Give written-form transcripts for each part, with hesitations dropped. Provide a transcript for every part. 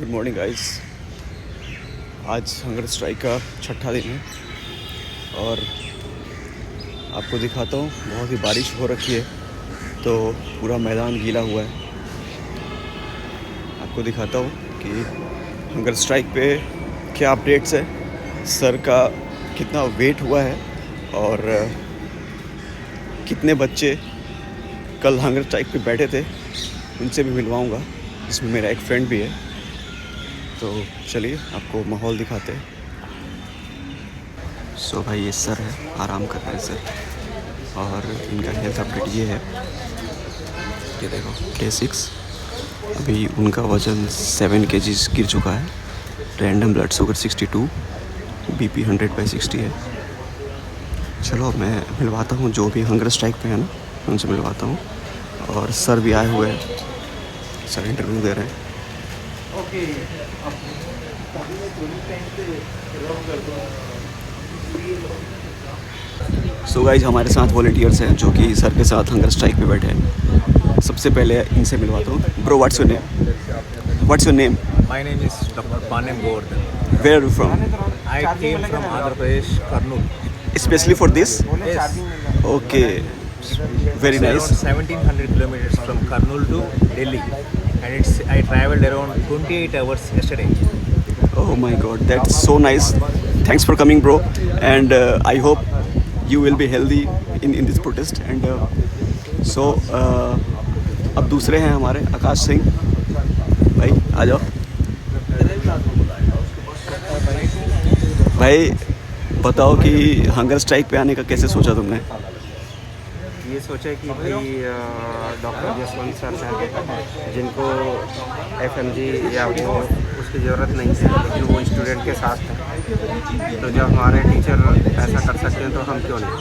Good morning guys. आज hunger strike का छठा दिन है और आपको दिखाता हूँ, बहुत ही बारिश हो रखी है तो पूरा मैदान गीला हुआ है। आपको दिखाता हूँ कि हंगर स्ट्राइक पे क्या अपडेट्स है, सर का कितना वेट हुआ है और कितने बच्चे कल हंगर स्ट्राइक पे बैठे थे उनसे भी मिलवाऊँगा, जिसमें मेरा एक फ्रेंड भी है। तो चलिए आपको माहौल दिखाते हैं। सो भाई ये सर है, आराम कर रहे हैं सर और इनका हेल्थ अपडेट ये है। ये देखो K6, अभी उनका वज़न 7 kg गिर चुका है। रैंडम ब्लड शुगर 62, BP 100/60 है। चलो अब मैं मिलवाता हूँ जो भी हंगर स्ट्राइक पे है ना, उनसे मिलवाता हूँ। और सर भी आए हुए हैं, सर इंटरव्यू दे रहे हैं। सो गाइज हमारे साथ वॉलंटियर्स हैं जो कि सर के साथ हंगर स्ट्राइक पे बैठे हैं। सबसे पहले इनसे मिलवाता हूँ। Bro, what's your name? What's your name? My name is Dr. Panem Gordon. Where are you from? I came from Andhra Pradesh, Kurnool. Specially for this? Yes. Okay, very It's nice. around 1700 kilometers from Kurnool to Delhi. And I traveled around 28 hours yesterday. Oh my god, that's so nice. Thanks for coming bro, and I hope you will be healthy in this protest. And so अब दूसरे हैं हमारे आकाश सिंह भाई, आ जाओ भाई। बताओ कि hunger strike पे आने का कैसे सोचा तुमने? ये सोचा कि भाई डॉक्टर जसवंत सर हैं जिनको FMG या वो उसकी ज़रूरत नहीं है, लेकिन वो स्टूडेंट के साथ हैं। तो जब हमारे टीचर ऐसा कर सकते हैं तो हम क्यों नहीं,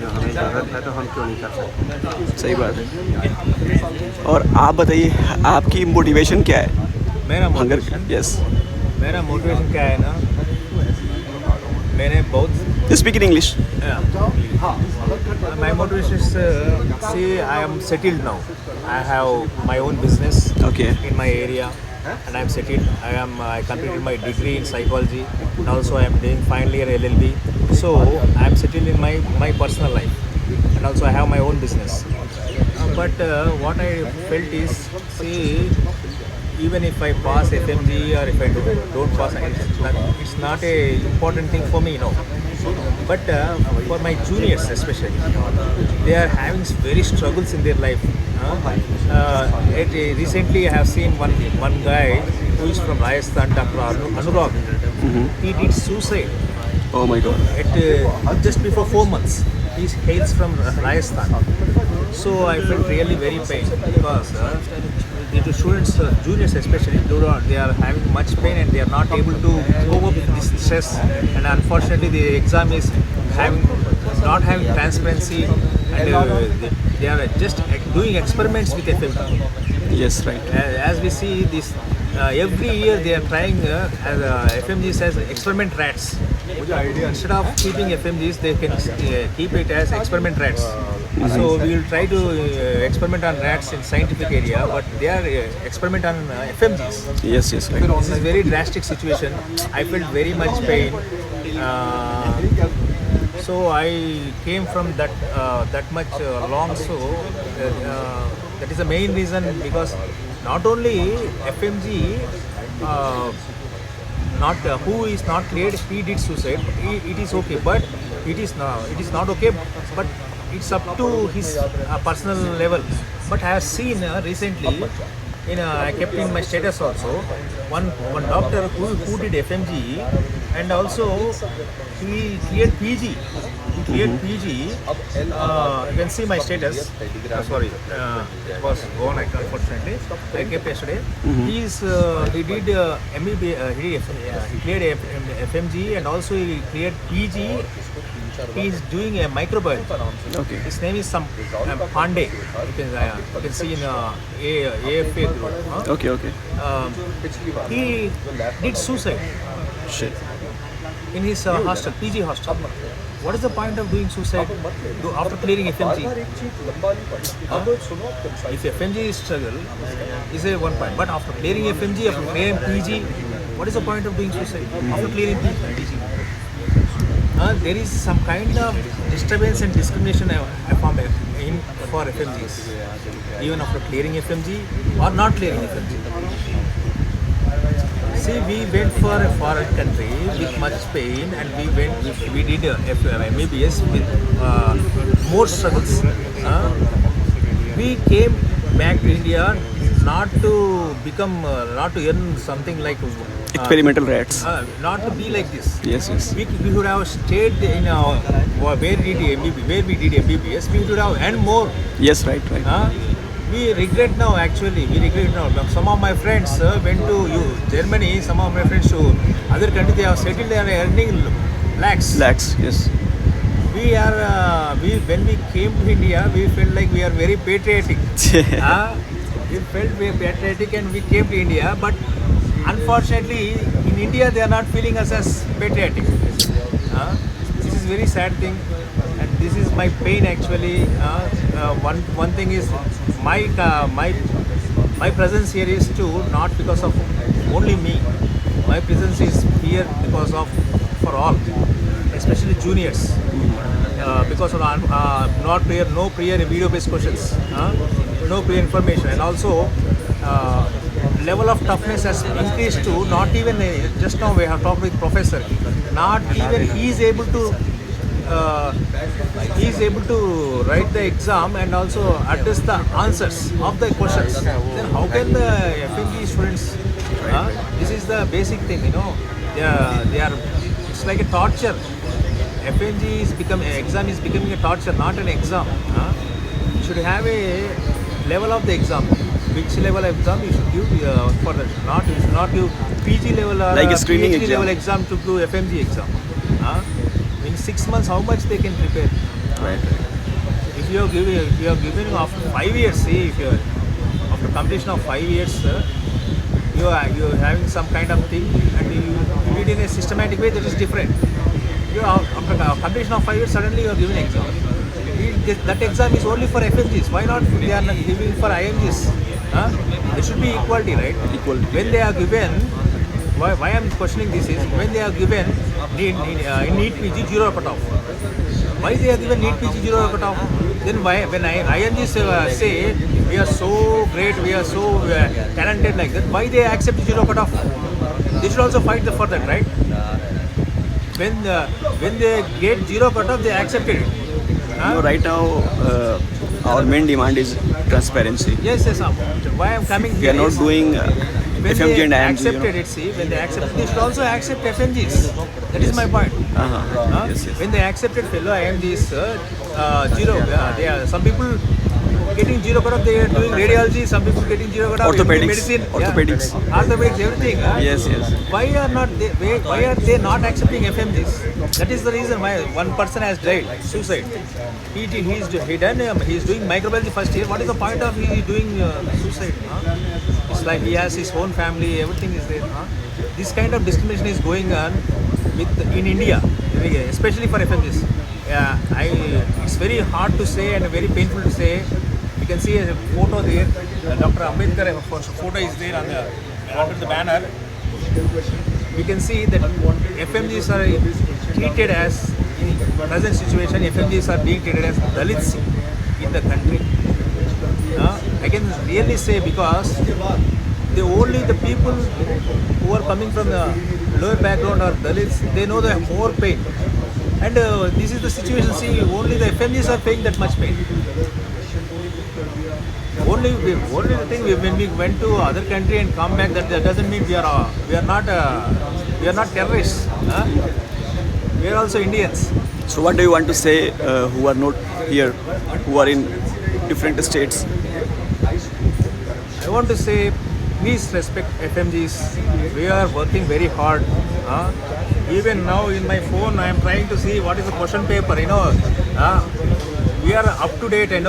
जो हमें ज़रूरत है तो हम क्यों नहीं कर सकते। सही बात है। और आप बताइए, आपकी मोटिवेशन क्या है मेरा हंगर? मोटिवेशन यस, मेरा मोटिवेशन क्या है ना, मैंने बहुत speak in English. My motivation is see I am settled now. I have my own business Okay. in my area, and I am settled. I completed my degree in psychology, and also I am doing final year LLB. So I am settled in my personal life, and also I have my own business. But what I felt is, see, even if I pass FMG or if I don't pass, it's not a important thing for me, you know. But for my juniors especially, they are having very struggles in their life. Recently I have seen one guy who is from Rajasthan, Dr. Anurag. He did suicide Oh my god. at just before 4 months. He hails from Rajasthan. So I felt really very pain because the students, juniors especially, they are having much pain and they are not able to cope up with this stress. And unfortunately, the exam is not having transparency, and they are just doing experiments with FMG. Yes, right. As we see this, every year they are trying, as FMG says, experiment rats. Instead of keeping FMGs, they can keep it as experiment rats. So we will try to experiment on rats in scientific area, but they are experiment on FMGs. Yes, yes, right. This is very drastic situation. I felt very much pain. So I came from that much long. So that is the main reason, because not only FMG, not who is not cleared, he did suicide. It is okay, but it is not okay. But it's up to his personal level. But I have seen recently, I kept in my status also, one doctor who did FMG, and also he cleared PG. He cleared PG. You can see my status. Sorry, it was gone unfortunately. I kept yesterday. He did MEB. He cleared FMG, and also he cleared PG. He is doing a microbiology. Okay. His name is Pandey. You can see in AFA group. Okay, okay. He did suicide. Shit. in his hostel, PG hostel. What is the point of doing suicide after clearing FMG? If FMG is struggle, is a one point. But after clearing FMG, after clearing PG, what is the point of doing suicide after clearing PG? There is some kind of disturbance and discrimination I found for FMGs, even after clearing FMG or not clearing FMG. See, we went for a foreign country with much pain, and we did MBBS with more struggles. We came back to India not to become, not to earn something like Experimental rats. not to be like this. Yes, yes. We should have stayed in where we did MBBS. We should have earned more. Yes, right. We regret now, actually. We regret now. Some of my friends went to Germany, some of my friends to other countries. They have settled there and earning lakhs. Yes. When we came to India, we felt like we are very patriotic. We felt very patriotic and we came to India, but unfortunately, in India, they are not feeling us as patriotic. This is very sad thing, and this is my pain actually. One thing is my presence here is too not because of only me. My presence is here because of for all, especially juniors. Because of no prior video-based questions, no prior information, and also level of toughness has increased to not even just now we have talked with professor. Not even he is able to write the exam and also address the answers of the questions. Then how can the FMG students? This is the basic thing, They are. It's like a torture. Exam is becoming a torture, not an exam. You should have a level of the exam. Which level of exam you should give for the you should not give PG level or like a screening PhD exam. level exam to do FMG exam. In 6 months, how much they can prepare? Right. If you are giving after 5 years, see, if you are after completion of 5 years, you are having some kind of thing, and you do it in a systematic way. That is different. After completion of 5 years, suddenly you are giving exam. That exam is only for FMGs. Why not they are not giving for IMGs? There should be equality, right? Equality. When they are given, why I am questioning this is when they are given in NEET PG 0 cutoff. Why they are given NEET PG 0 cutoff? Then why when IMGs say we are so great, we are so talented like that, why they accept 0 cutoff? They should also fight for that, right? When they get 0 cutoff, they accepted it. Right now, our main demand is transparency. Yes. Why I am coming We here are not is doing when FMG they and IMG. accepted it, see, when they accepted, they should also accept FMGs. That is my point. Yes. When they accepted fellow IMGs, 0, they are some people getting 0 cutoff, they are doing radiology, some people getting 0 cutoff, Orthopedics. medicine, Orthopedics. orthopedics, everything. Yes. Why are they not accepting FMGs? That is the reason why one person has died, suicide. He is doing microbiology first year. What is the point of he doing suicide? It's like he has his own family, everything is there. This kind of discrimination is going on in India, especially for FMGs. It's very hard to say and very painful to say. You can see a photo there. Dr. Ambedkar photo is there under the banner. We can see that FMGs are treated as, in present situation, FMGs are being treated as Dalits in the country. I can really say because only the people who are coming from the lower background or Dalits, they know the more pain. And this is the situation. See, only the FMGs are paying that much pain. Only the thing when we went to other country and come back, that doesn't mean we are not terrorists. We are also Indians. So what do you want to say who are not here, who are in different states? I want to say, please respect FMGs. We are working very hard. Even now in my phone, I am trying to see what is the question paper. We are up to date. And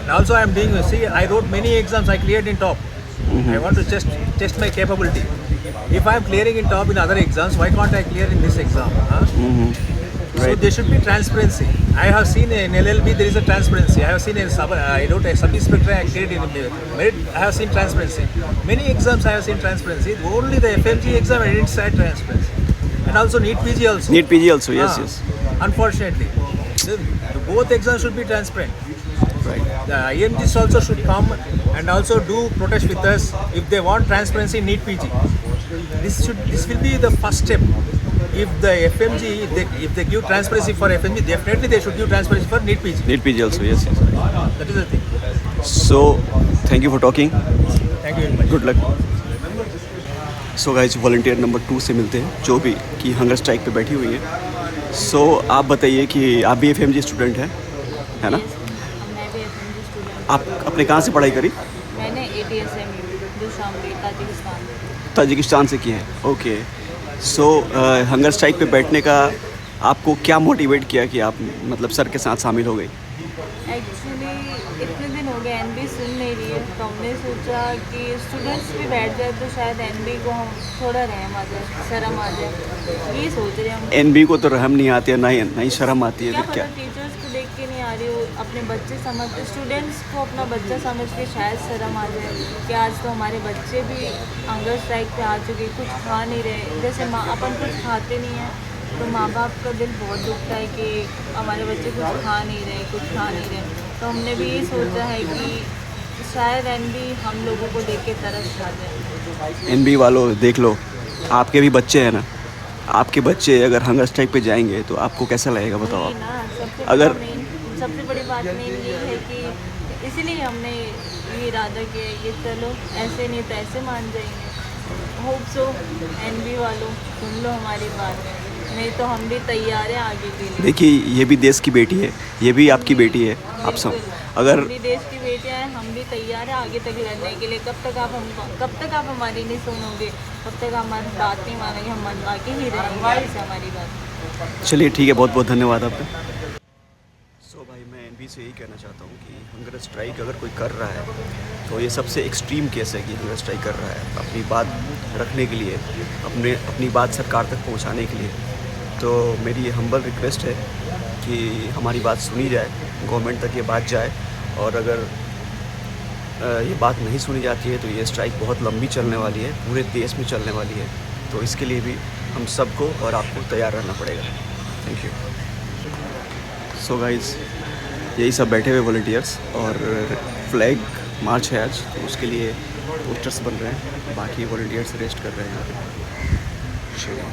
also I am doing. See, I wrote many exams. I cleared in top. I want to test my capability. If I am clearing in top in other exams, why can't I clear in this exam? Huh? So Right. there should be transparency. I have seen in LLB there is a transparency. I have seen in I wrote a sub inspector I cleared in merit. I have seen transparency. Many exams I have seen transparency. Only the FMG exam I didn't see transparency. And also NEET PG also. NEET PG also, yes, Ah, yes. Unfortunately, both exams should be transparent. Right. The IMGs also should come and also do protest with us if they want transparency in NEET PG. This will be the first step. If the FMG, if they give transparency for FMG, definitely they should give transparency for NEET PG. NEET PG also, yes, yes. That is the thing. So, thank you for talking. Thank you very much. Good luck. So guys volunteer number 2 से मिलते हैं जो भी कि hunger strike पे बैठी हुई है। सो आप बताइए कि आप भी FMG स्टूडेंट हैं, है ना? मैं भी FMG स्टूडेंट। आप अपने कहाँ से पढ़ाई करी? मैंने ATSMU दुशांबे ताजिकिस्तान। ताजिकिस्तान से की है, ओके। सो हंगर स्ट्राइक पे बैठने का आपको क्या मोटिवेट किया कि आप मतलब सर के साथ शामिल हो गई? एक्चुअली इतने दिन हो गए NB सुन नहीं रही है, तो हमने सोचा कि स्टूडेंट्स भी बैठ जाए तो शायद NB को हम थोड़ा रहम आ जाए, शर्म आ जाए, ये सोच रहे हैं हम। NB को तो रहम नहीं आती है, ना ही शर्म आती है, क्या फिर पता क्या? टीचर्स को देख के नहीं आ रही हो, अपने बच्चे समझ, स्टूडेंट्स को अपना बच्चा समझ के शायद शर्म आ जाए कि आज तो हमारे बच्चे भी हंगर स्ट्राइक पे आ चुके, कुछ खा नहीं रहे। जैसे अपन कुछ खाते नहीं हैं तो माँ बाप का दिल बहुत दुखता है कि हमारे बच्चे कुछ खा नहीं रहे। तो हमने भी ये सोचा है कि शायद NB हम लोगों को देख के तरस खा जाए। NB वालों देख लो, आपके भी बच्चे हैं ना, आपके बच्चे अगर हंगर स्ट्राइक पे जाएंगे तो आपको कैसा लगेगा बताओ वही आप? ना, अगर- सबसे बड़ी बात मेन ये है कि इसीलिए हमने ये इरादा किया है कि चलो ऐसे नहीं तो ऐसे मान जाएंगे। होप सो NB वालों सुन लो हमारी बात, नहीं तो हम भी तैयार हैं आगे के लिए। देखिए ये भी देश की बेटी है, ये भी आपकी बेटी है, आप सब अगर हम भी देश की बेटियां हैं, हम भी तैयार हैं आगे तक लड़ने के लिए। कब तक आप हमारी नहीं सुनोगे, कब तक हमारी बात नहीं मानोगे, हम मनवा के ही रहेंगे ऐसे हमारी बात। चलिए ठीक है, बहुत बहुत धन्यवाद आपका। सो भाई मैं NB से यही कहना चाहता हूँ कि हंगर स्ट्राइक अगर कोई कर रहा है तो ये सबसे एक्सट्रीम केस है कि हंगर स्ट्राइक कर रहा है अपनी बात रखने के लिए, अपनी बात सरकार तक पहुँचाने के लिए। तो मेरी ये हम्बल रिक्वेस्ट है कि हमारी बात सुनी जाए, गवर्नमेंट तक ये बात जाए, और अगर ये बात नहीं सुनी जाती है तो ये स्ट्राइक बहुत लंबी चलने वाली है, पूरे देश में चलने वाली है। तो इसके लिए भी हम सबको और आपको तैयार रहना पड़ेगा। Thank you. सो गाइज़ यही सब बैठे हुए वॉलंटियर्स और फ्लैग मार्च है आज, तो उसके लिए पोस्टर्स बन रहे हैं, बाकी वॉलंटियर्स रेस्ट कर रहे हैं यहाँ पे। चलिए।